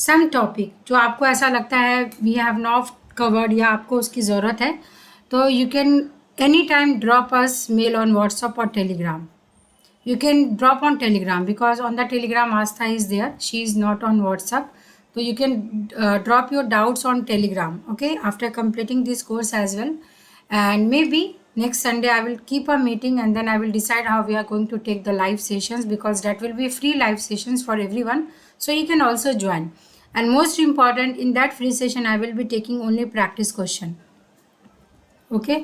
Some topic जो आपको ऐसा लगता है वी हैव नॉट कवर्ड या आपको उसकी ज़रूरत है, तो you can any time drop us mail on WhatsApp और Telegram. You can drop on telegram because on the telegram Astha is there, she is not on whatsapp. So you can drop your doubts on telegram, okay, after completing this course as well. And maybe next Sunday I will keep a meeting and then I will decide how we are going to take the live sessions, because that will be free live sessions for everyone, so you can also join. And most important, in that free session I will be taking only practice question, okay.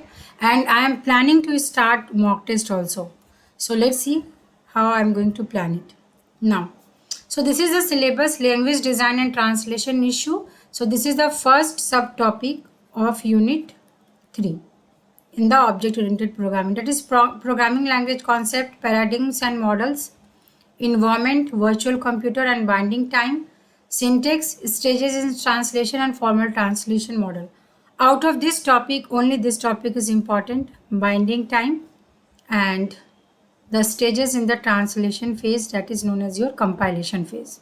And I am planning to start mock test also, so let's see how I'm going to plan it now. So this is the syllabus, language design and translation issue. So this is the first subtopic of unit 3 in the object oriented programming, that is programming language concept, paradigms and models, environment, virtual computer and binding time, syntax, stages in translation and formal translation model. Out of this topic, only this topic is important: binding time and the stages in the translation phase, that is known as your compilation phase.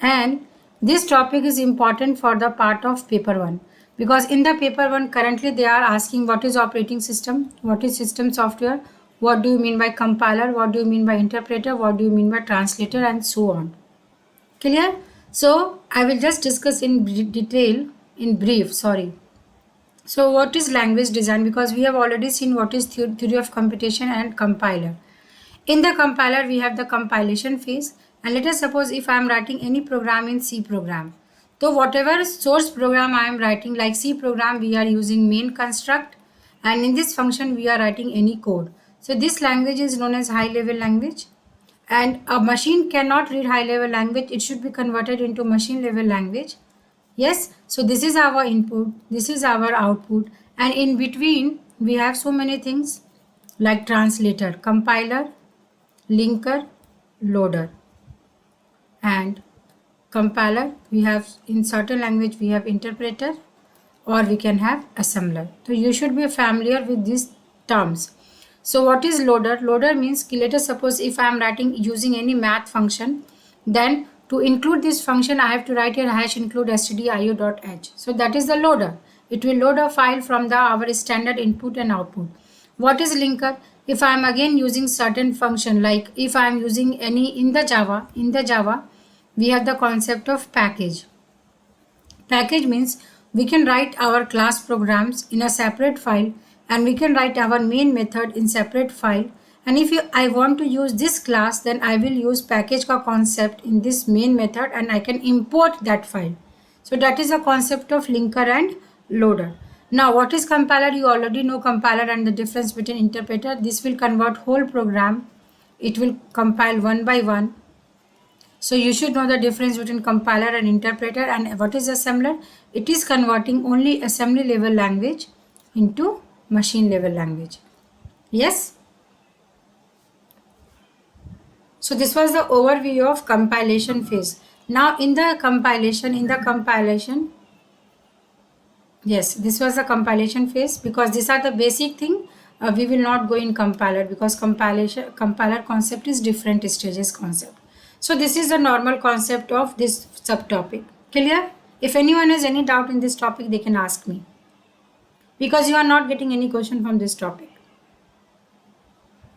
And this topic is important for the part of paper 1, because in the paper 1 currently they are asking what is operating system, what is system software, what do you mean by compiler, what do you mean by interpreter, what do you mean by translator, and so on. Clear? So I will just discuss in detail, in brief, sorry. So what is language design? Because we have already seen what is theory of computation and compiler. In the compiler, we have the compilation phase. And let us suppose if I am writing any program in C program. So whatever source program I am writing, like C program, we are using main construct. And in this function, we are writing any code. So this language is known as high level language. And a machine cannot read high level language. It should be converted into machine level language. Yes, so this is our input, this is our output, and in between we have so many things like translator, compiler, linker, loader. And compiler, we have in certain language we have interpreter, or we can have assembler. So you should be familiar with these terms. So what is loader? Loader means, let us suppose if I am writing using any math function, then to include this function I have to write here hash include stdio.h. So that is the loader. It will load a file from the our standard input and output. What is linker? If I am again using certain function, like if I am using any in the Java we have the concept of package. Package means we can write our class programs in a separate file, and we can write our main method in separate file. And if I want to use this class, then I will use package ka concept in this main method and I can import that file. So that is the concept of linker and loader. Now what is compiler? You already know compiler and the difference between interpreter. This will convert whole program. It will compile one by one. So you should know the difference between compiler and interpreter. And what is assembler? It is converting only assembly level language into machine level language. Yes. So this was the overview of compilation phase. Now in the compilation, yes, this was the compilation phase, because these are the basic thing. We will not go in compiler, because compiler concept is different stages concept. So this is the normal concept of this subtopic. Clear? If anyone has any doubt in this topic, they can ask me, because you are not getting any question from this topic.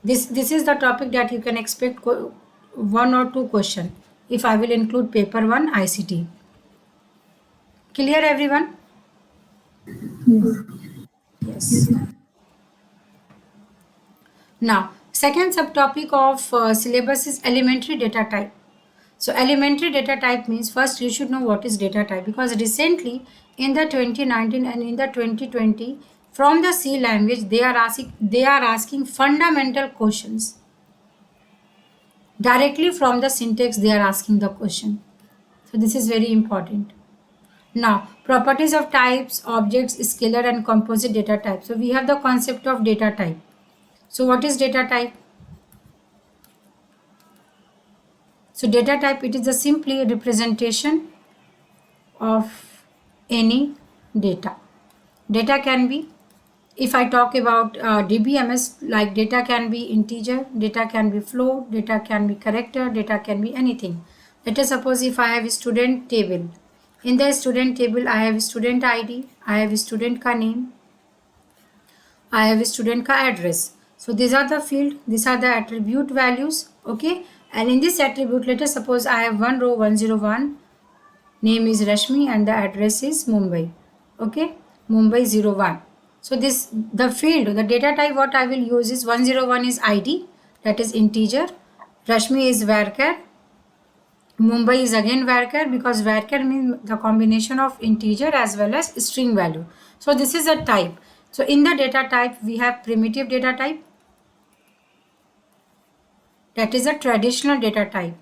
This is the topic that you can expect one or two question if I will include paper 1 ICT. Clear everyone? Yes. Now, second subtopic of syllabus is elementary data type. So elementary data type means, first you should know what is data type, because recently in the 2019 and in the 2020 from the C language they are asking fundamental questions. Directly from the syntax they are asking the question. So this is very important. Now, properties of types, objects, scalar and composite data type. So we have the concept of data type. So what is data type? So data type, it is a simply a representation of any data. Data can be, if I talk about DBMS, like data can be integer, data can be float, data can be character, data can be anything. Let us suppose if I have student table. In the student table, I have student ID, I have student ka name, I have student ka address. So these are the field, these are the attribute values, okay. And in this attribute, let us suppose I have one row 101, name is Rashmi and the address is Mumbai, okay, Mumbai 01. So this the field, the data type what I will use is 101 is ID, that is integer, Rashmi is varchar, Mumbai is again varchar because varchar means the combination of integer as well as string value. So this is a type. So in the data type we have primitive data type, that is a traditional data type.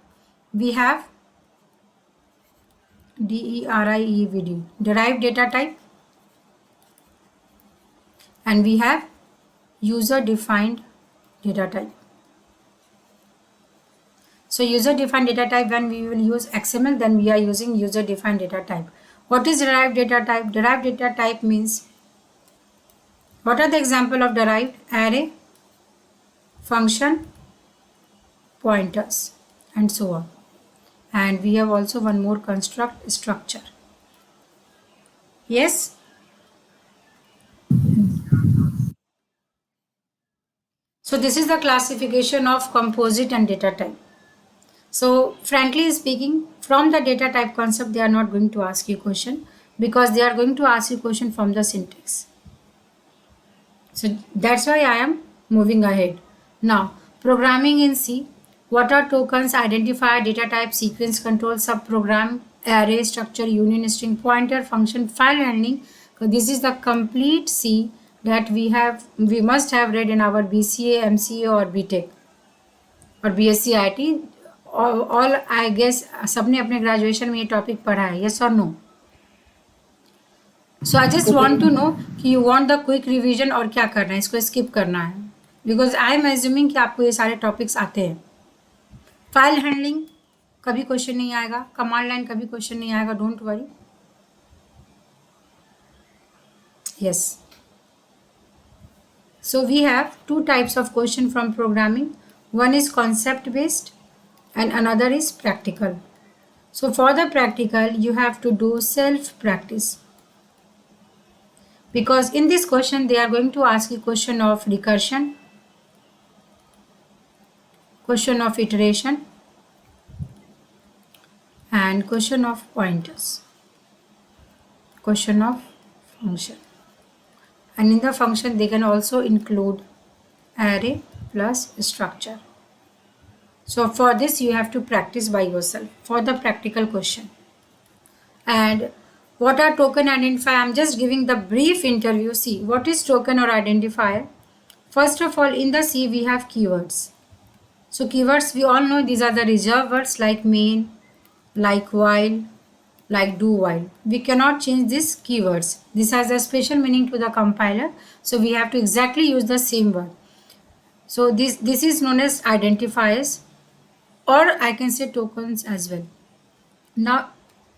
We have derived data type, and we have user defined data type. So user defined data type, when we will use XML, then we are using user defined data type. What is derived data type? Derived data type means, what are the example of derived? Array, function, pointers, and so on. And we have also one more construct, structure. Yes. So this is the classification of composite and data type. So frankly speaking, from the data type concept, they are not going to ask you question, because they are going to ask you question from the syntax. So that's why I am moving ahead. Now, programming in C. What are tokens, identifier, data type, sequence control, subprogram, array, structure, union, string, pointer, function, file handling. So this is the complete C that we must have read in our BCA, MCA or BTech और BSc IT. All I guess सबने अपने graduation में ये topic पढ़ा है, yes or no? So I just want to know कि you want the quick revision और क्या करना है, इसको skip करना है, because I am assuming कि आपको ये सारे टॉपिक्स आते हैं. फाइल हैंडलिंग कभी क्वेश्चन नहीं आएगा, कमांड लाइन कभी क्वेश्चन नहीं आएगा, don't worry. Yes. So we have two types of question from programming. One is concept based and another is practical. So for the practical, you have to do self practice, because in this question they are going to ask you question of recursion, question of iteration, and question of pointers, question of function. And in the function they can also include array plus structure. So for this you have to practice by yourself for the practical question. And what are token identifier? I'm just giving the brief interview. See, what is token or identifier? First of all, in the C we have keywords. So keywords, we all know these are the reserved words like main, like while, like do while. We cannot change these keywords. This has a special meaning to the compiler. So we have to exactly use the same word. So this is known as identifiers, or I can say tokens as well. Now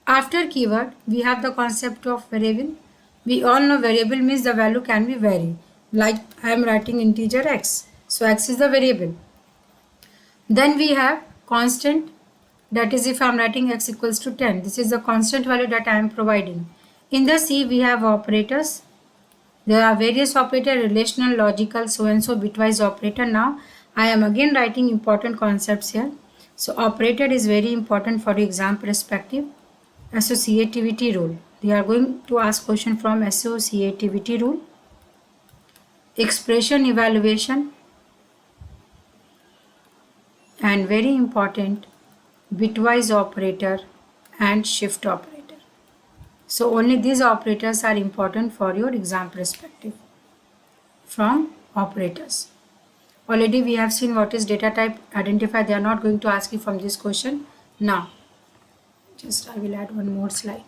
after keyword we have the concept of variable. We all know variable means the value can be varied. Like I am writing integer x. So x is the variable. Then we have constant, that is if I am writing x equals to 10. This is the constant value that I am providing. In the C we have operators. There are various operators, relational, logical, so and so, bitwise operator. Now I am again writing important concepts here. So operator is very important for exam perspective. Associativity rule. They are going to ask question from associativity rule. Expression evaluation. And very important, bitwise operator and shift operator. So only these operators are important for your exam perspective from operators. Already we have seen what is data type identifier. They are not going to ask you from this question. Now just I will add one more slide.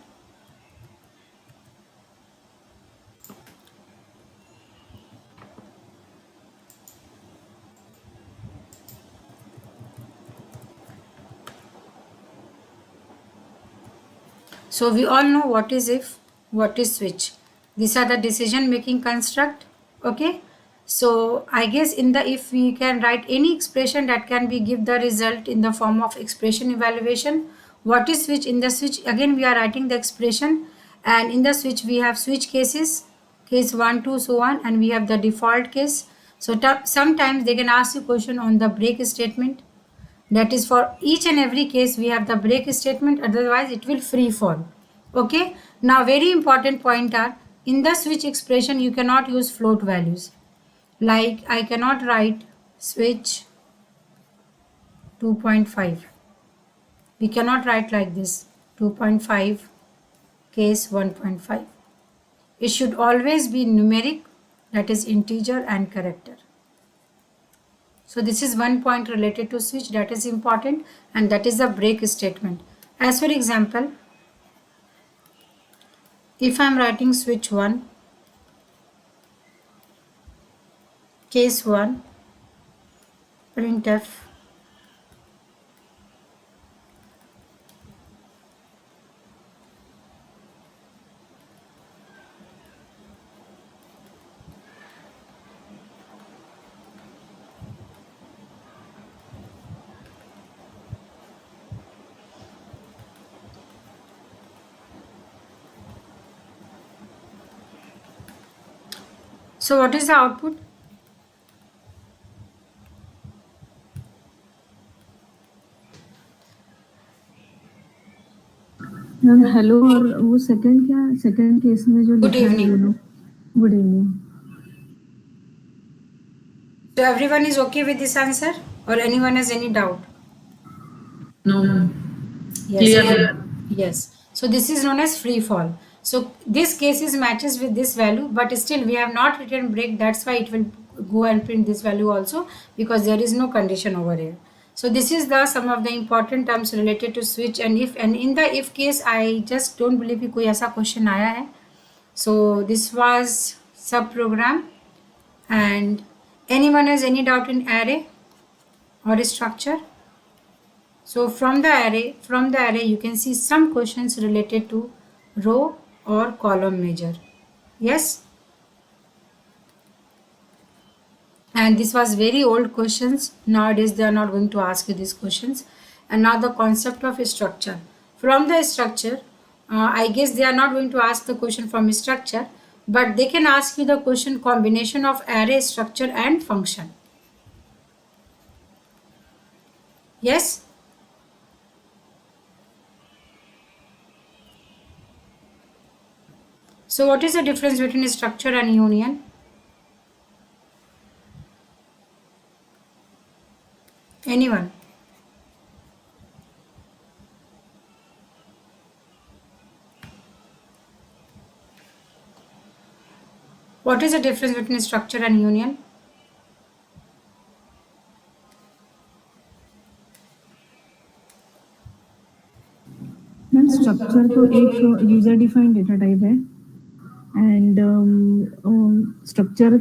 So we all know what is if, what is switch. These are the decision making construct. Okay. So I guess in the if we can write any expression that can be give the result in the form of expression evaluation, What is switch? In the switch, again we are writing the expression, and in the switch we have switch cases, case 1, 2, so on, and we have the default case. So sometimes they can ask you question on the break statement. That is, for each and every case we have the break statement, otherwise it will free fall. Okay, now very important point are, in the switch expression you cannot use float values. Like I cannot write switch 2.5. We cannot write like this, 2.5 case 1.5. It should always be numeric, that is integer and character. So this is one point related to switch that is important, and that is the break statement. As for example, if I am writing switch 1, case 1, printf, so what is the output? Ma'am hello, और वो second क्या, second case में जो Good लिखा है evening. वो, good evening. So everyone is okay with this answer, or anyone has any doubt? No. Yes. Clear. Yes. So this is known as free fall. So this case is matches with this value, but still we have not written break. That's why it will go and print this value also, because there is no condition over here. So this is the some of the important terms related to switch and if, and in the if case I just don't believe कि कोई ऐसा question आया है. So this was sub program, and anyone has any doubt in array or structure? So from the array you can see some questions related to row or column measure. Yes. And this was very old questions. Nowadays they are not going to ask you these questions. And now the concept of structure. From the structure, I guess they are not going to ask the question from structure, but they can ask you the question combination of array, structure and function. Yes. So what is the difference between structure and union? Anyone? What is the difference between structure and union? Ma'am structure तो एक user defined data type है, and structure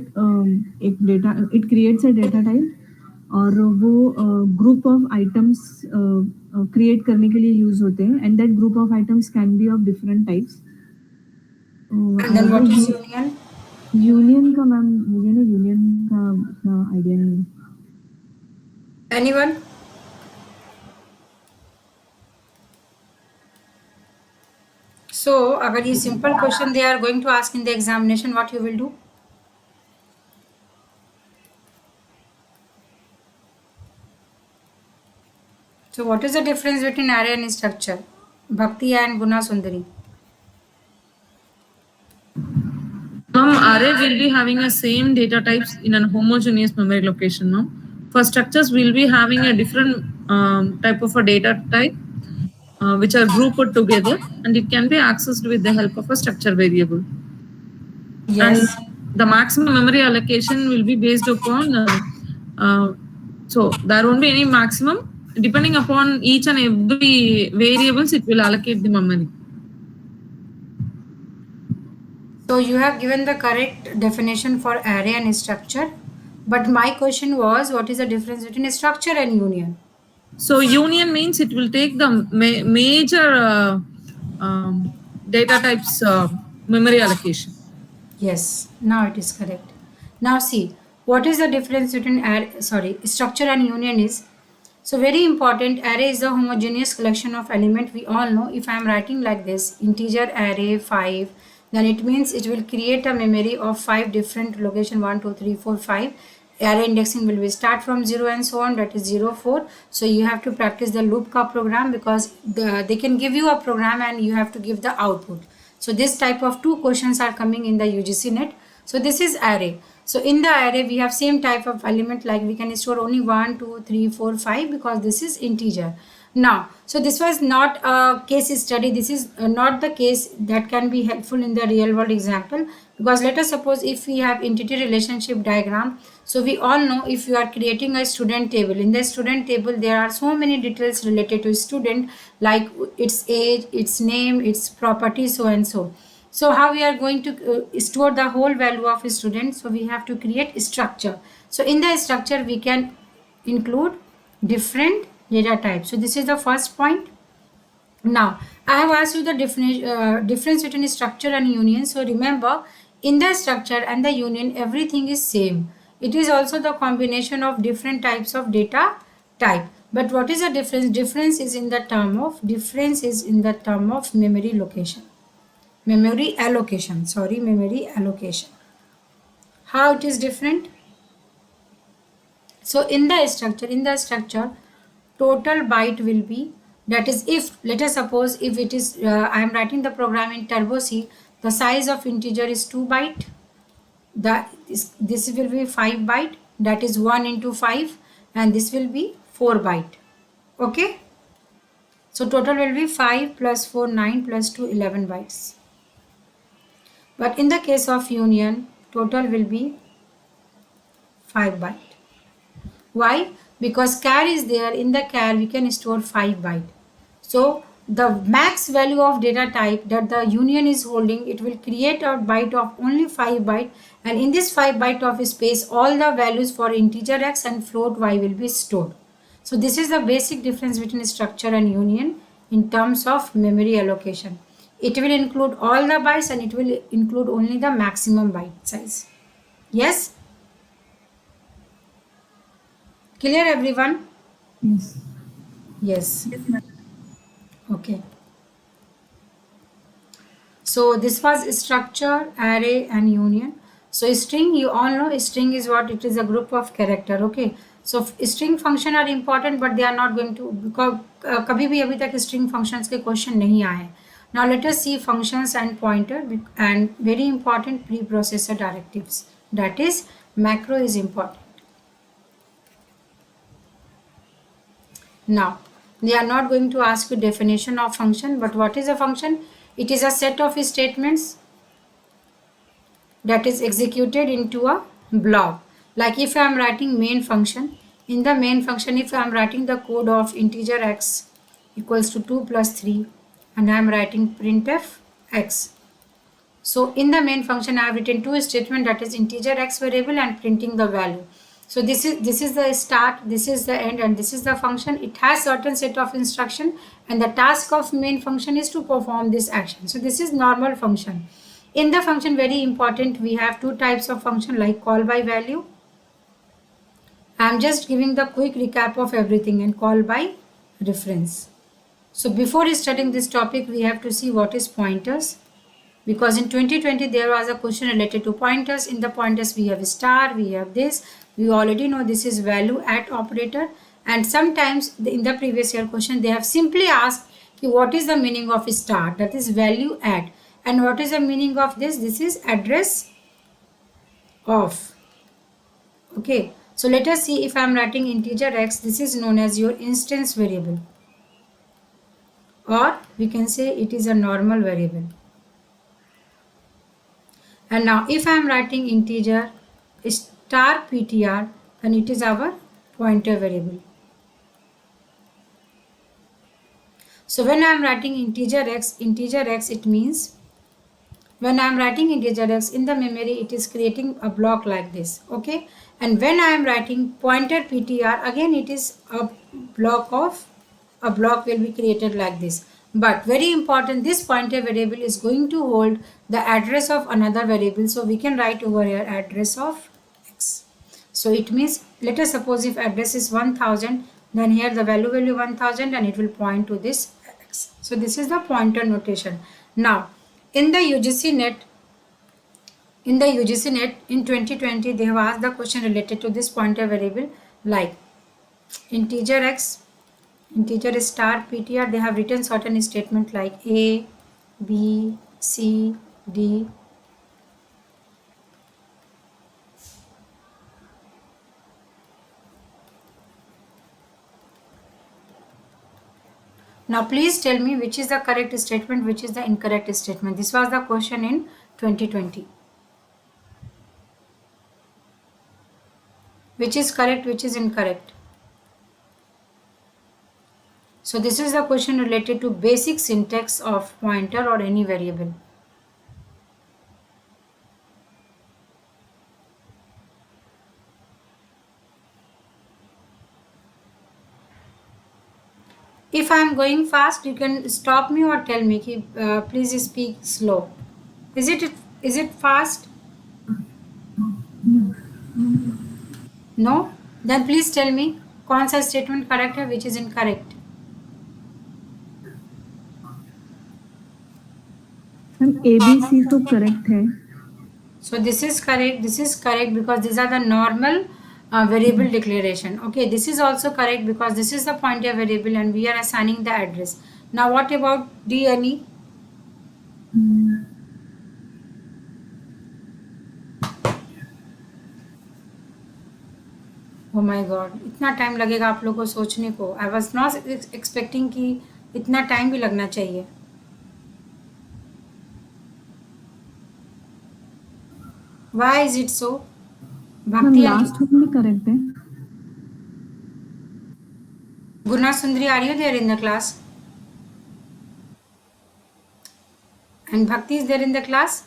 एक data, it creates a data type, और वो group of items create करने के लिए use होते हैं, and that group of items can be of different types. And then what is union? Union का मैम मुझे ना यूनियन का उतना आइडिया नहीं है. Anyone? So अगर ये simple question they are going to ask in the examination, what you will do? So what is the difference between array and structure? Bhakti and Guna Sundari. Array will be having a same data types in a homogeneous memory location. No? For structures, we'll be having a different type of a data type, which are grouped together, and it can be accessed with the help of a structure variable. Yes. And the maximum memory allocation will be based upon, so there won't be any maximum. Depending upon each and every variables, it will allocate the memory. So you have given the correct definition for array and structure, but my question was, what is the difference between structure and union? So union means it will take the major data types memory allocation. Yes, now it is correct. Now see, what is the difference between structure and union is, So very important, array is the homogeneous collection of element. We all know if I am writing like this, integer array 5, then it means it will create a memory of 5 different location, 1, 2, 3, 4, 5. Array indexing will be start from 0 and so on, that is 0, 4. So you have to practice the loop ka program, because they can give you a program and you have to give the output. So this type of 2 questions are coming in the UGC net. So this is array. So in the array we have same type of element, like we can store only 1, 2, 3, 4, 5, because this is integer. Now, so this was not a case study. This is not the case that can be helpful in the real world example, because let us suppose if we have entity relationship diagram. So we all know if you are creating a student table, in the student table there are so many details related to student, like its age, its name, its property, so and so. So how we are going to store the whole value of a student? So we have to create structure. So in the structure we can include different data types. So this is the first point. Now I have asked you the difference between structure and union. So remember, in the structure and the union everything is same. It is also the combination of different types of data type. But what is the difference? Difference is in the term of memory location. Memory allocation. How it is different? So in the structure total byte will be, that is, if let us suppose if it is I am writing the program in Turbo C, the size of integer is 2 byte, this will be 5 byte, that is 1 into 5, and this will be 4 byte. Okay, so total will be 5 plus 4 9 plus 2 11 bytes. But in the case of union, total will be 5 byte. Why? Because char is there. In the char we can store 5 byte. So the max value of data type that the union is holding, it will create a byte of only 5 byte, and in this 5 byte of space all the values for integer x and float y will be stored. So this is the basic difference between structure and union in terms of memory allocation. It will include all the bytes and it will include only the maximum byte size. Yes? Clear everyone? Yes. Yes. Okay. So this was structure, array and union. So string, you all know string is what? It is a group of character. Okay. So string function are important, but they are not going to, because कभी भी अभी तक string functions के question नहीं आए. Now let us see functions and pointer, and very important preprocessor directives. That is macro is important. Now they are not going to ask you definition of function, but what is a function? It is a set of statements that is executed into a block. Like if I am writing main function, in the main function if I am writing the code of integer x equals to 2 plus 3, and I am writing printf x. So in the main function I have written two statements, that is integer x variable and printing the value. So this is the start, this is the end, and this is the function. It has certain set of instruction, and the task of main function is to perform this action. So this is normal function. In the function, very important, we have two types of function, like call by value. I am just giving the quick recap of everything, and call by reference. So before studying this topic, we have to see what is pointers, because in 2020 there was a question related to pointers. In the pointers we have star, we have this. We already know this is value at operator, and sometimes in the previous year question they have simply asked what is the meaning of star, that is value at, and what is the meaning of this? This is address of. Okay, so let us see. If I am writing integer x, this is known as your instance variable, or we can say it is a normal variable. And now if I am writing integer star ptr, then it is our pointer variable. So when I am writing integer x, it means when I am writing integer x in the memory, it is creating a block like this. Okay, and when I am writing pointer ptr, again it is a block will be created like this. But very important, this pointer variable is going to hold the address of another variable. So we can write over here address of x. So it means, let us suppose if address is 1000, Then here the value 1000 and it will point to this x. So this is the pointer notation. Now in the UGC net in 2020 they have asked the question related to this pointer variable like integer x, integer star ptr. They have written certain statement like a, b, c, d. Now please tell me which is the correct statement, which is the incorrect statement. This was the question in 2020. Which is correct, which is incorrect? So this is the question related to basic syntax of pointer or any variable. If I am going fast, you can stop me or tell me कि please speak slow. Is it fast? No? Then please tell me कौन सा statement correct है, which is incorrect. Ma'am ABC तो correct है. So this is correct because these are the normal variable declaration. Okay, this is also correct because this is the pointer variable and we are assigning the address. Now what about D and E? Oh my God, इतना time लगेगा आप लोगों को सोचने को. I was not expecting कि इतना time भी लगना चाहिए. Why is it so? Ma'am Bhakti last one भी करेक्ट है. Gurna Sundari, are you there in the class? And Bhakti is there in the class?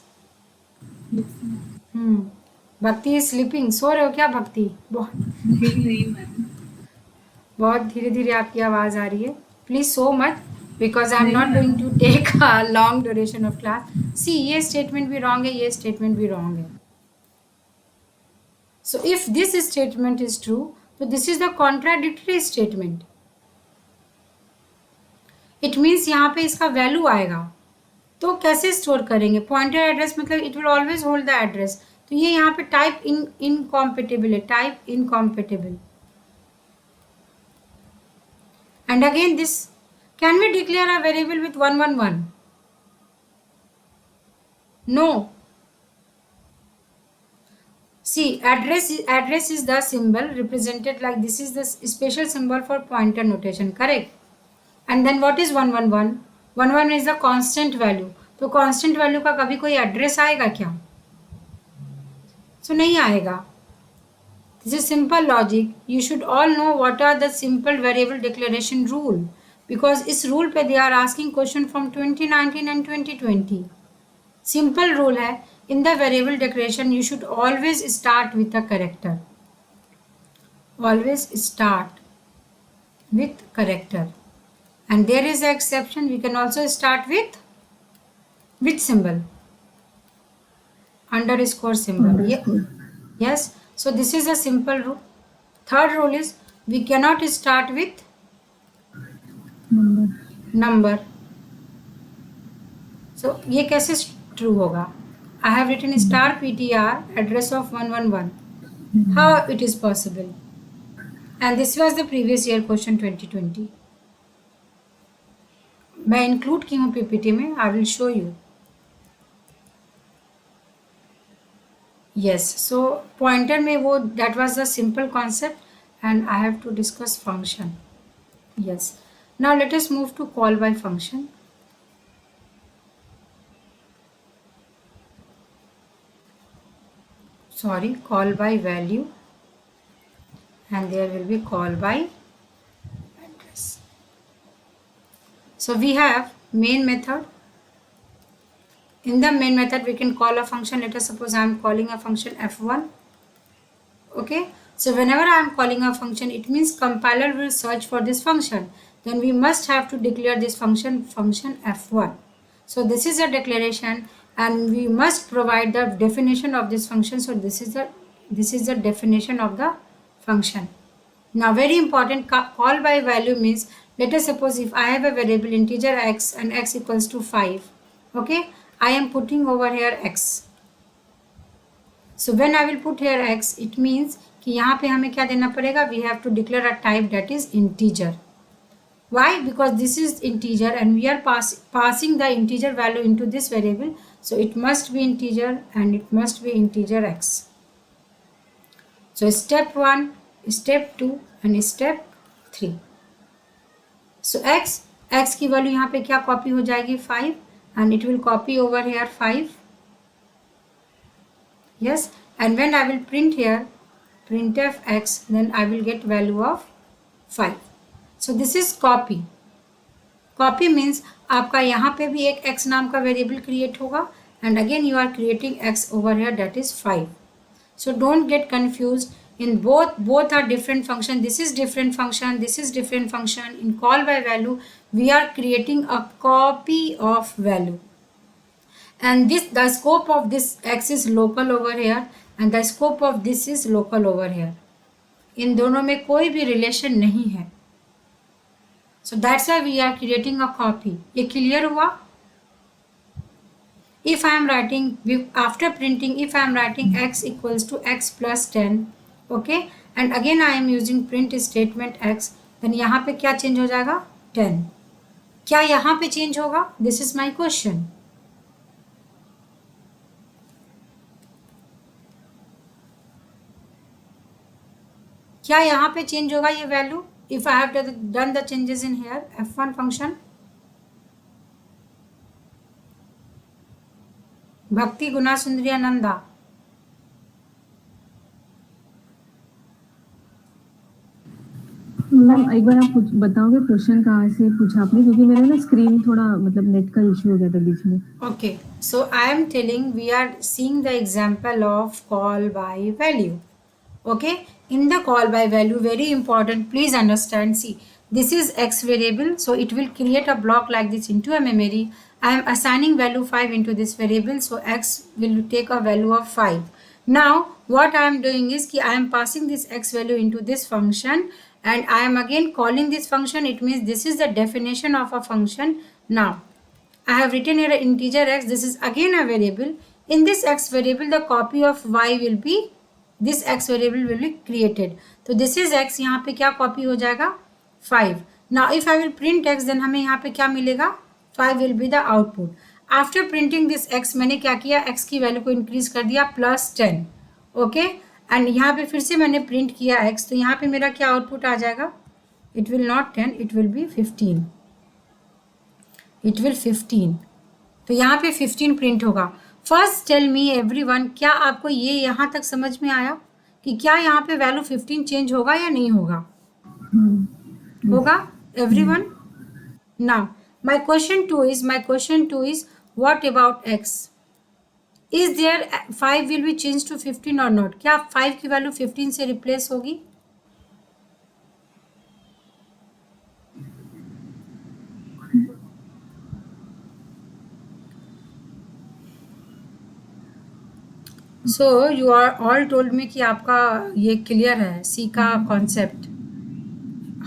भक्ति इज स्लीपिंग. सो रहे हो क्या भक्ति? बहुत धीरे धीरे आपकी आवाज आ रही है. प्लीज सो मत because I am not going to take long duration of class. See ये स्टेटमेंट भी रॉन्ग है, ये स्टेटमेंट भी रॉन्ग है. So if this statement is true तो this is the contradictory statement. It means यहाँ पे इसका वैल्यू आएगा. तो कैसे स्टोर करेंगे? पॉइंटर एड्रेस मतलब it will always hold the address. तो ये यहाँ पे टाइप इनकॉम्पेटेबल है, type incompatible. And again this can we declare a variable with 111? No. See, address is the symbol represented like this is the special symbol for pointer notation, correct? And then what is 111? 111 is the constant value. तो constant value का कभी कोई address आएगा क्या? So नहीं आएगा. This is simple logic. You should all know what are the simple variable declaration rule because इस rule पे they are asking question from 2019 and 2020. Simple rule है. In the variable declaration you should always start with a character. Always start with character. And there is an exception. We can also start with symbol. Underscore symbol. Yes. So this is a simple rule. Third rule is we cannot start with number. So ये कैसे true होगा? I have written star PTR address of 111. How it is possible? And this was the previous year question 2020. मैं include की हूँ PPT में. I will show you. Yes. So pointer में वो that was the simple concept and I have to discuss function. Yes. Now let us move to call by function. Sorry, call by value and there will be call by address. So we have main method. In the main method we can call a function. Let us suppose I am calling a function f1. Okay, so whenever I am calling a function it means compiler will search for this function. Then we must have to declare this function f1. So this is a declaration and we must provide the definition of this function. So this is the definition of the function. Now very important, call by value means, let us suppose if I have a variable integer x and x equals to 5. Okay, I am putting over here x. So when I will put here x, it means कि यहाँ पे हमें क्या देना पड़ेगा, we have to declare a type that is integer. Why? Because this is integer and we are passing the integer value into this variable. So it must be integer and it must be integer x. So step 1, step 2 and step 3. So x की value यहाँ पे क्या copy हो जाएगी 5 and it will copy over here 5. Yes, and when I will print here printf x, then I will get value of 5. So this is copy. Copy means आपका यहाँ पे भी एक x नाम का वेरिएबल क्रिएट होगा and again you are creating x over here, that is 5. So don't get confused. In both are different function. This is different function, this is different function. In call by value we are creating a copy of value, and the scope of this x is local over here and the scope of this is local over here. इन दोनों में कोई भी relation नहीं है. So that's why we are creating a copy. ये clear हुआ? If I am writing, after printing, if I am writing x equals to x plus 10, okay, and again I am using print statement x, then यहाँ पे क्या change हो जाएगा 10. क्या यहाँ पे change होगा? This is my question. क्या यहाँ पे change होगा ये value? If I have done the changes in here, f1 function. भक्ति गुना सुंदरी आनंदा. मैम एक बार आप बताओगे क्वेश्चन कहाँ से पूछा आपने, क्योंकि मेरा ना स्क्रीन थोड़ा मतलब नेट का इश्यू हो गया था बीच में. Okay, so I am telling we are seeing the example of call by value. Okay, in the call by value, very important, please understand. See, this is x variable, so it will create a block like this into a memory. I am assigning value 5 into this variable, so x will take a value of 5. Now what I am doing is I am passing this x value into this function and I am again calling this function. It means this is the definition of a function. Now I have written here an integer x. This is again a variable. In this x variable, the copy of y will be, this x variable will be created. So this is x, यहाँ पे क्या copy हो जाएगा 5. Now if I will print x, then हमें यहाँ पे क्या मिलेगा 5 will be the output. After printing this x, मैंने क्या किया, x की वैल्यू को इंक्रीज कर दिया +10. ओके, एंड यहाँ पे फिर से मैंने प्रिंट किया x, तो यहाँ पे मेरा क्या आउटपुट आ जाएगा, it will not 10, it will be 15. It will 15. तो यहाँ पे 15 प्रिंट होगा. फर्स्ट टेल मी एवरीवन, क्या आपको ये यहाँ तक समझ में आया कि क्या यहाँ पे वैल्यू 15 चेंज होगा या नहीं होगा? होगा everyone? Now my question 2 is what about x? Is there 5 will be changed to 15 or not? क्या 5 की वैल्यू 15 से रिप्लेस होगी? So you are all told me कि आपका ये क्लियर है सी का concept.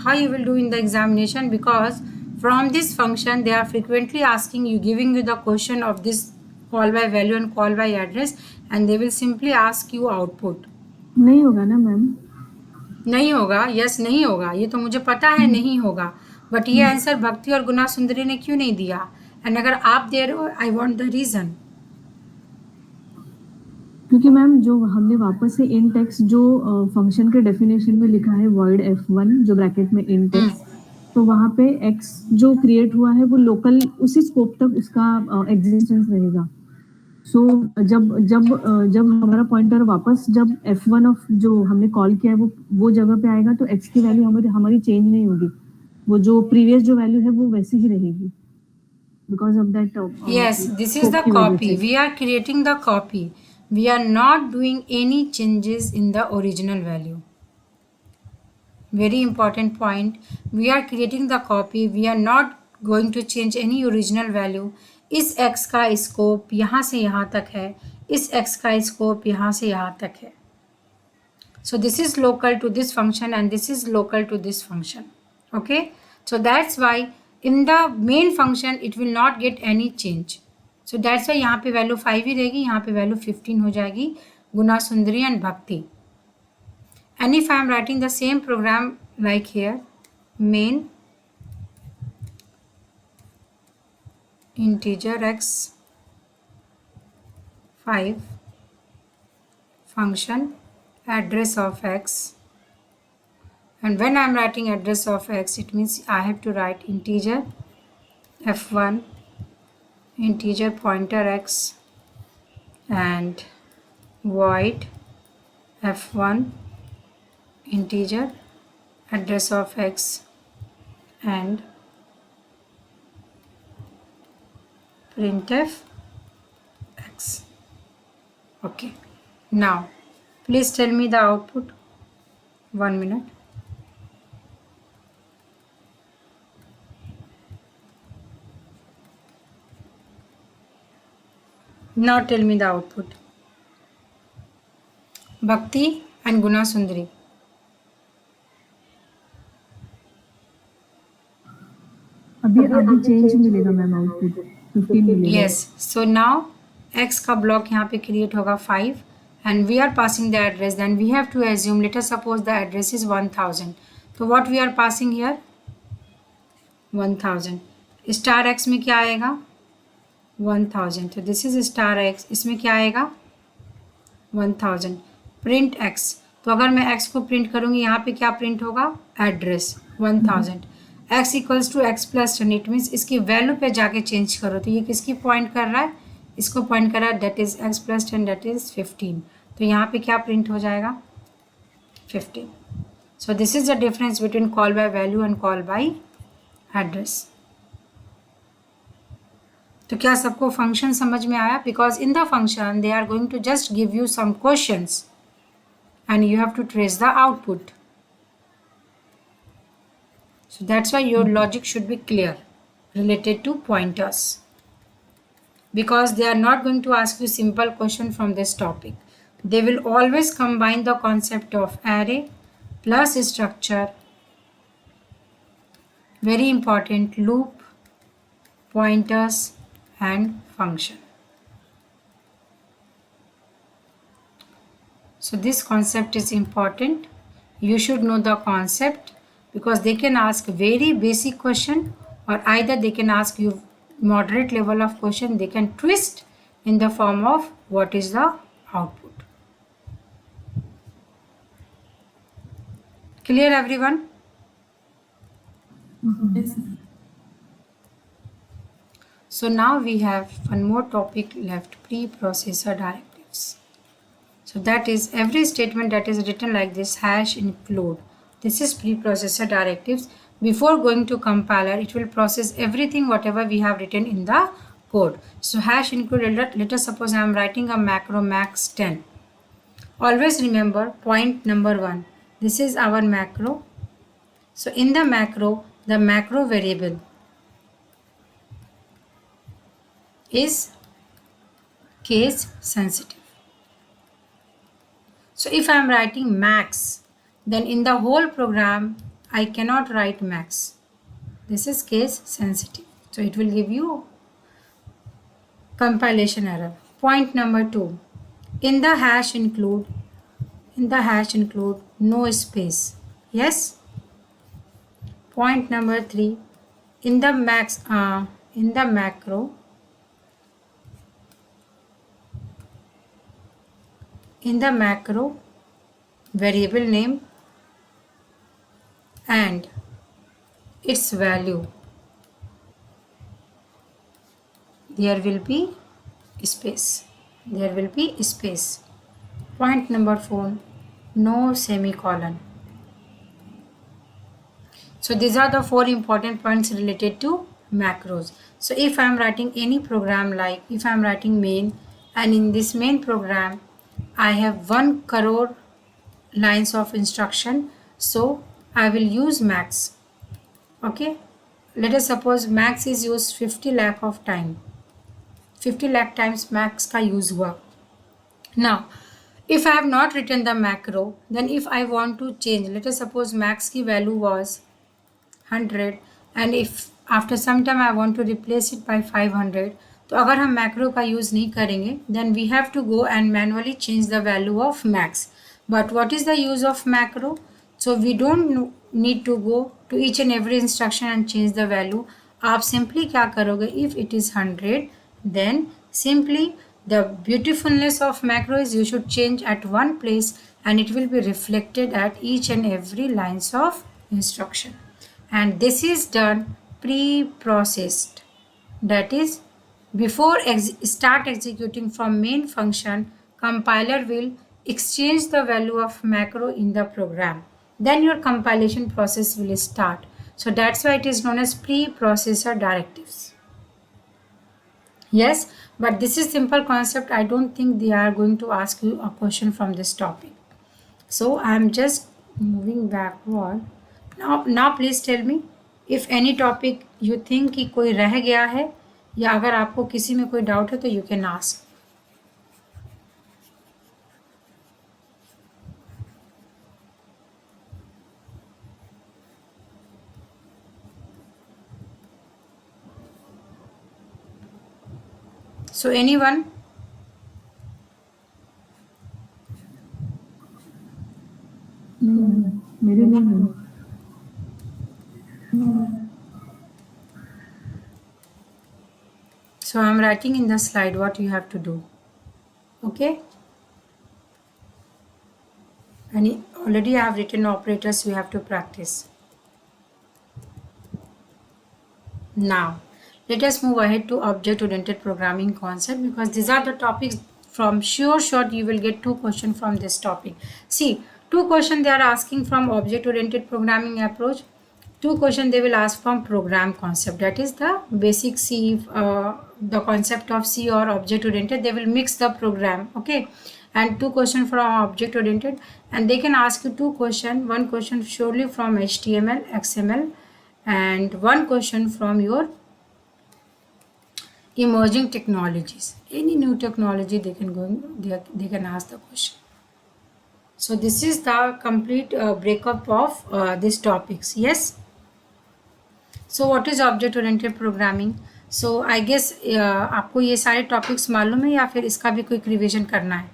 How you will do in the examination, because from this function they are frequently asking you, giving you the question of this call by value and call by address, and they will simply ask you output. नहीं होगा ना ma'am? नहीं होगा, yes नहीं होगा, ये तो मुझे पता है नहीं होगा, बट ये आंसर भक्ति और गुना सुंदरी ने क्यों नहीं दिया? एंड अगर आप दे रहे हो, आई वांट द रीजन. क्योंकि मैम जो हमने वापस से int x जो फंक्शन के डेफिनेशन में लिखा है void f1 जो ब्रैकेट में int x, तो वहाँ पे x जो क्रिएट हुआ है वो लोकल उसी स्कोप तक उसका एग्जिस्टेंस रहेगा. सो जब जब जब हमारा पॉइंटर वापस जब f1 ऑफ जो हमने कॉल किया है वो जगह पे आएगा, तो x की वैल्यू हमारी चेंज नहीं होगी, वो जो प्रीवियस जो वैल्यू है वो वैसी ही रहेगी. Because of that. Yes, this is the copy. We are creating the copy. We are not doing any changes in the original value. Very important point. We are creating the copy. We are not going to change any original value. इस x का scope यहाँ से यहाँ तक है, इस x का scope यहाँ से यहाँ तक है. So this is local to this function and this is local to this function. Okay, so that's why in the main function it will not get any change. So that's why यहाँ पे value 5 ही रहेगी, यहाँ पे value 15 हो जाएगी गुना सुंदरी and भक्ति. And if I am writing the same program like here, main integer x 5 function address of x, and when I am writing address of x, it means I have to write integer f1 integer pointer x and void f1 integer address of x and printf x. Okay, now please tell me the output. 1 minute. Now tell me the output. Bhakti and Guna Sundari. अभी change मिलेगा ma'am output 15 मिलेगा. Yes, so now x का block यहाँ पे create होगा 5 and we are passing the address. Then we have to assume, let us suppose the address is 1000. So what we are passing here? 1000. Star x में क्या आएगा? 1000. तो this is star x, इसमें क्या आएगा? 1000. प्रिंट x, तो अगर मैं x को प्रिंट करूँगी यहाँ पे क्या प्रिंट होगा? Address 1000. x equals to x plus 10. It means इसकी वैल्यू पे जाके चेंज करो. तो ये किसकी पॉइंट कर रहा है? इसको पॉइंट कर रहा है, that is x plus 10, that is 15. तो यहाँ पे क्या प्रिंट हो जाएगा? 15. So this is the difference between call by value and call by address. तो क्या सबको फंक्शन समझ में आया? Because in the function they are going to just give you some questions and you have to trace the output. So that's why your logic should be clear related to pointers, because they are not going to ask you simple question from this topic. They will always combine the concept of array plus structure, very important, loop, pointers and function. So this concept is important. You should know the concept because they can ask very basic question, or either they can ask you moderate level of question. They can twist in the form of what is the output. Clear everyone? Yes. So now we have one more topic left, preprocessor directives. So that is every statement that is written like this, hash include. This is preprocessor directives. Before going to compiler, it will process everything whatever we have written in the code. So hash include, let us suppose I am writing a macro max 10. Always remember point number 1. This is our macro. So in the macro variable is case sensitive. So if I am writing max, then in the whole program I cannot write max. This is case sensitive. So it will give you compilation error. Point number 2. In the hash include no space. Yes. Point number 3. In the macro variable name and its value, there will be space. Point number 4, no semicolon. So these are the 4 important points related to macros. So if I am writing any program, like if I am writing main, and in this main program I have 1 crore lines of instruction, so I will use max. Okay, let us suppose max is used 50 lakh of time, 50 lakh times max का use हुआ. Now If I have not written the macro, then if I want to change, let us suppose max की value was 100 and if after some time I want to replace it by 500, तो अगर हम macro का use नहीं करेंगे, then we have to go and manually change the value of max. But what is the use of macro? So we don't need to go to each and every instruction and change the value. आप simply क्या करोगे? If it is 100, then simply the beautifulness of macro is you should change at one place and it will be reflected at each and every lines of instruction. And this is done pre-processed, that is before start executing from main function, compiler will exchange the value of macro in the program, then your compilation process will start. So that's why it is known as pre-processor directives. Yes, but this is simple concept. I don't think they are going to ask you a question from this topic. So I am just moving backward. Now please tell me if any topic you think कि कोई रह गया है या अगर आपको किसी में कोई डाउट है तो you can ask. So anyone? नहीं, मेरे लिए नहीं. So I am writing in the slide what you have to do. Okay? And already I have written operators you have to practice. Now, let us move ahead to object-oriented programming concept because these are the topics from sure shot you will get 2 questions from this topic. See, 2 questions they are asking from object-oriented programming approach. 2 questions they will ask from program concept, that is the basic C, the concept of C or object-oriented. They will mix the program, okay? And 2 questions from object-oriented, and they can ask you 2 questions. 1 question surely from HTML, XML, and 1 question from your emerging technologies. Any new technology they can go they can ask the question. So this is the complete breakup of these topics. Yes. So what is object oriented programming? So I guess आपको ये सारे topics मालूम है या फिर इसका भी कोई रिवीजन करना है?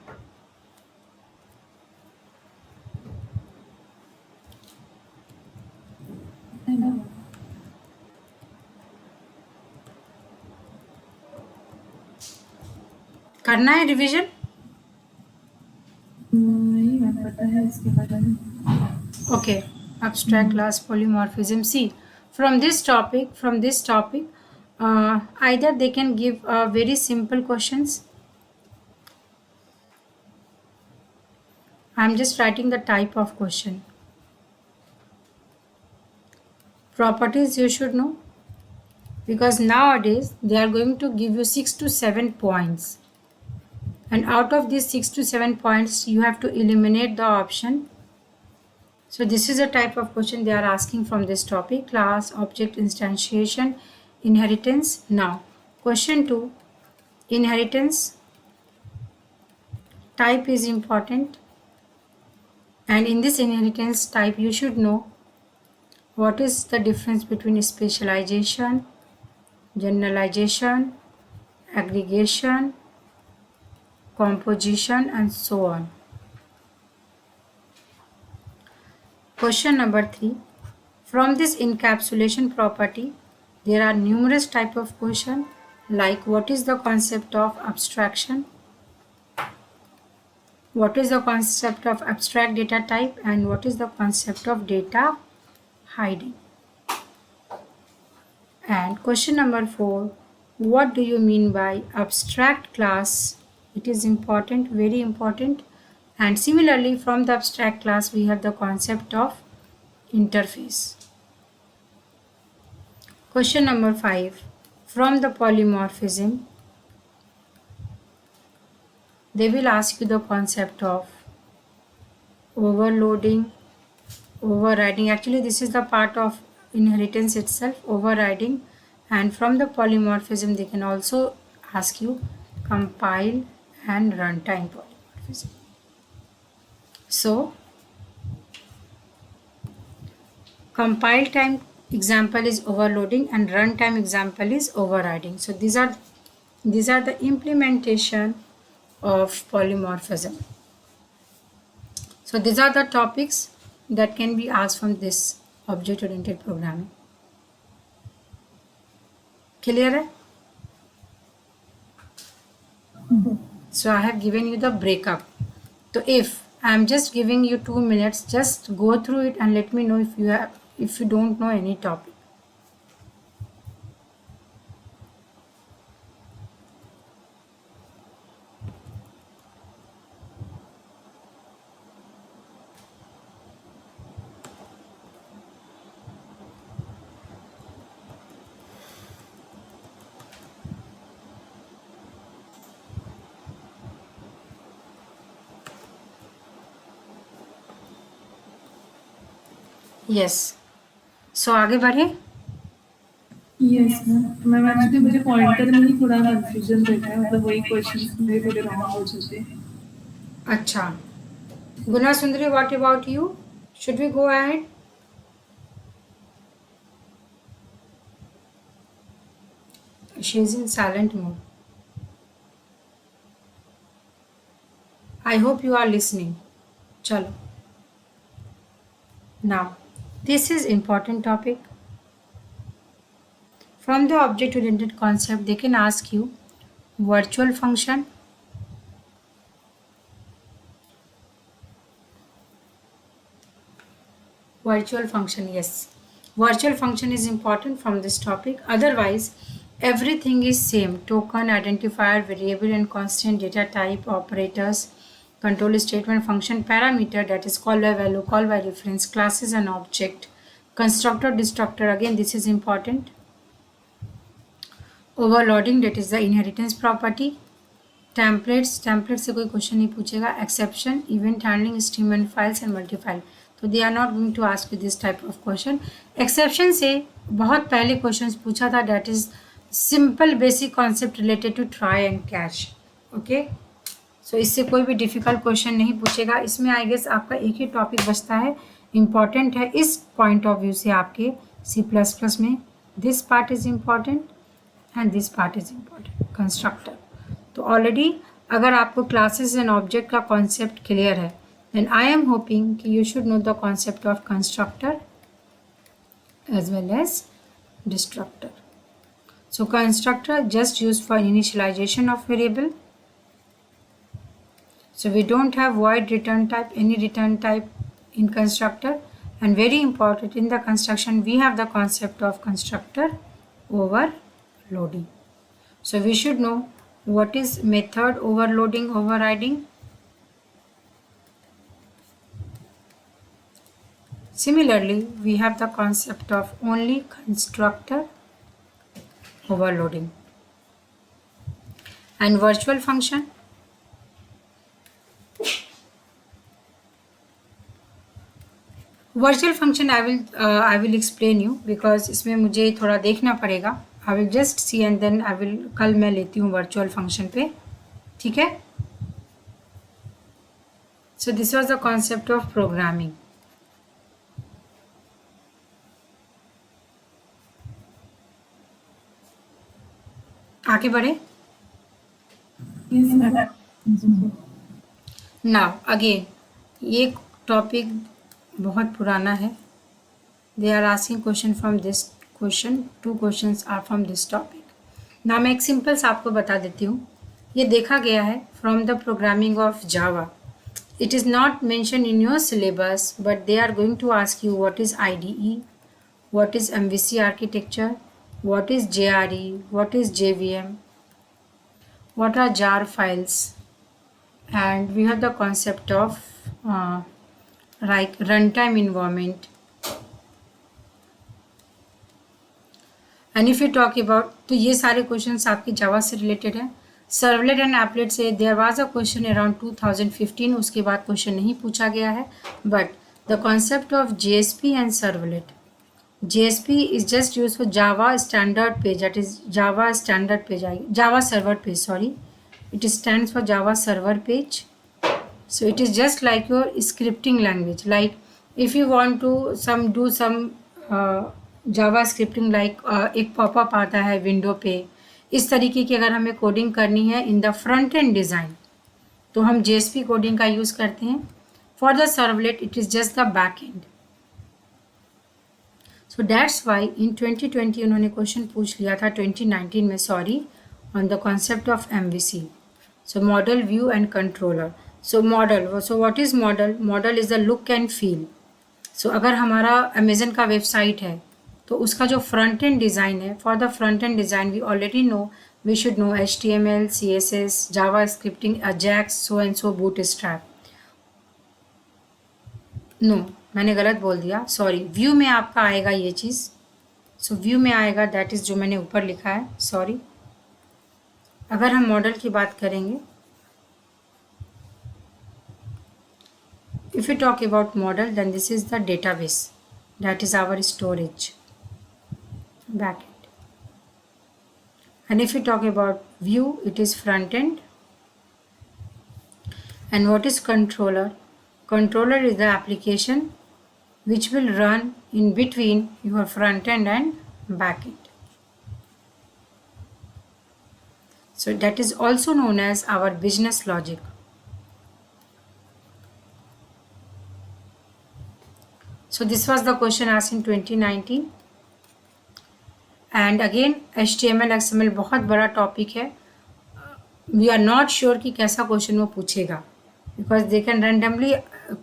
करना है रिवीजन? नहीं पता है इसके बारे में. Okay, abstract class polymorphism. See, from this topic, either they can give very simple questions. I am just writing the type of question. Properties you should know because nowadays they are going to give you 6 to 7 points. And out of these 6 to 7 points, you have to eliminate the option. So this is a type of question they are asking from this topic: class, object, instantiation, inheritance. Now, question 2, inheritance. Type is important. And in this inheritance type, you should know what is the difference between specialization, generalization, aggregation, composition, and so on. Question number 3. From this encapsulation property, there are numerous type of question like what is the concept of abstraction, what is the concept of abstract data type, and what is the concept of data hiding. And question number 4, what do you mean by abstract class? It is important, very important. And similarly, from the abstract class, we have the concept of interface. Question number 5, from the polymorphism, they will ask you the concept of overloading, overriding. Actually, this is the part of inheritance itself, overriding. And from the polymorphism, they can also ask you compile and runtime polymorphism. So compile time example is overloading and runtime example is overriding. So these are the implementation of polymorphism. So these are the topics that can be asked from this object oriented programming. Clear hai? So I have given you the breakup. So if I am just giving you 2 minutes, just go through it and let me know if you don't know any topic. Yes. So आगे बढ़े. Yes ma'am actually मुझे pointer में ही थोड़ा confusion रहता है, मतलब वही questions मेरे थोड़े रॉन्ग हो जाते हैं. अच्छा. Guna Sundari, what about you? Should we go ahead? She is in silent mode. I hope you are listening. Chalo. Now, this is important topic. From the object-oriented concept, they can ask you virtual function, yes. Virtual function is important from this topic. Otherwise, everything is same. Token, identifier, variable and constant, data type, operators, control statement, function, parameter, that is call by value, call by reference, classes and object, constructor, destructor, again this is important. Overloading, that is the inheritance property. Template से कोई question नहीं पूछेगा. Exception, event handling, stream and files and multifile. तो they are not going to ask you this type of question. Exception से बहुत पहले question पूछा था, that is simple basic concept related to try and catch. Okay, so इससे कोई भी difficult question नहीं पूछेगा. इसमें आई गेस आपका एक ही टॉपिक बचता है, इम्पॉर्टेंट है इस पॉइंट ऑफ व्यू से आपके C++ में. This part is important and this part is important, constructor. तो ऑलरेडी अगर आपको क्लासेस एंड ऑब्जेक्ट का कॉन्सेप्ट क्लियर है, देन आई एम होपिंग कि you should know the concept of constructor as well as destructor. So constructor just use for initialisation of variable. So we don't have void return type, any return type in constructor, and very important in the construction we have the concept of constructor overloading. So we should know what is method overloading, overriding. Similarly, we have the concept of only constructor overloading and virtual function. Virtual function I will explain you, because इसमें मुझे थोड़ा देखना पड़ेगा. I will just see and then I will, कल मैं लेती हूँ virtual function पे. ठीक है. So this was the concept of programming. आगे बढ़े. नाउ अगेन ये टॉपिक बहुत पुराना है. They are asking question from this question, 2 questions are from this topic. ना मैं एक सिंपल सा आपको बता देती हूँ. ये देखा गया है from the programming of Java. It is not mention in your syllabus, but they are going to ask you what is IDE, what is MVC architecture, what is JRE, what is JVM, what are jar files, and we have the concept of like runtime environment. And if you talk about, तो ये सारे questions आपके जावा से related है. Servlet and applet से there was a question around 2015, उसके बाद question नहीं पूछा गया है. But the concept of JSP and servlet, JSP is just used for Java standard page, that is Java standard page, Java server page, sorry. It stands for Java server page. So it is just like your scripting language. Like if you want to do some Java scripting like एक popup आता है window पे, इस तरीके की अगर हमें coding करनी है in the front end design, तो हम जेएसपी कोडिंग का यूज़ करते हैं. For the servlet it is just the back end. So that's why in 2020 उन्होंने क्वेश्चन पूछ लिया था, 2019 में sorry, on the concept of MVC. So model, view and controller. So model, so what is model? Model is the look and feel. So अगर हमारा Amazon का website है तो उसका जो फ्रंट एंड डिज़ाइन है, for the front end design we already know, we should know HTML, CSS, Java scripting, Ajax, so and so, Bootstrap. No, मैंने गलत बोल दिया, सॉरी. व्यू में आपका आएगा ये चीज़. सो व्यू में आएगा, दैट इज़ जो मैंने ऊपर लिखा है, सॉरी. अगर हम मॉडल की बात करेंगे, if you talk about model, then this is the database, that is our storage backend. And if you talk about view, it is front end. And what is controller? Controller is the application which will run in between your front end and back end. So that is also known as our business logic. So this was the question asked in 2019. And again HTML XML बहुत बड़ा topic है. We are not sure कि कैसा question वो पूछेगा, because they can randomly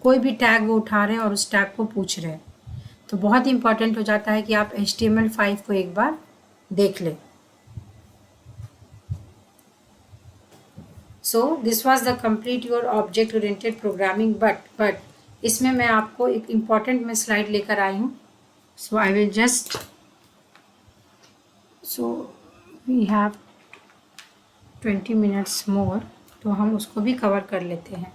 कोई भी tag वो उठा रहे हैं और उस टैग को पूछ रहे हैं. तो बहुत इंपॉर्टेंट हो जाता है कि आप HTML5 को एक बार देख लें. सो this was the complete your object oriented programming. But इसमें मैं आपको एक इम्पॉर्टेंट मैं स्लाइड लेकर आई हूँ. So I will just, so we have 20 minutes more, तो हम उसको भी कवर कर लेते हैं.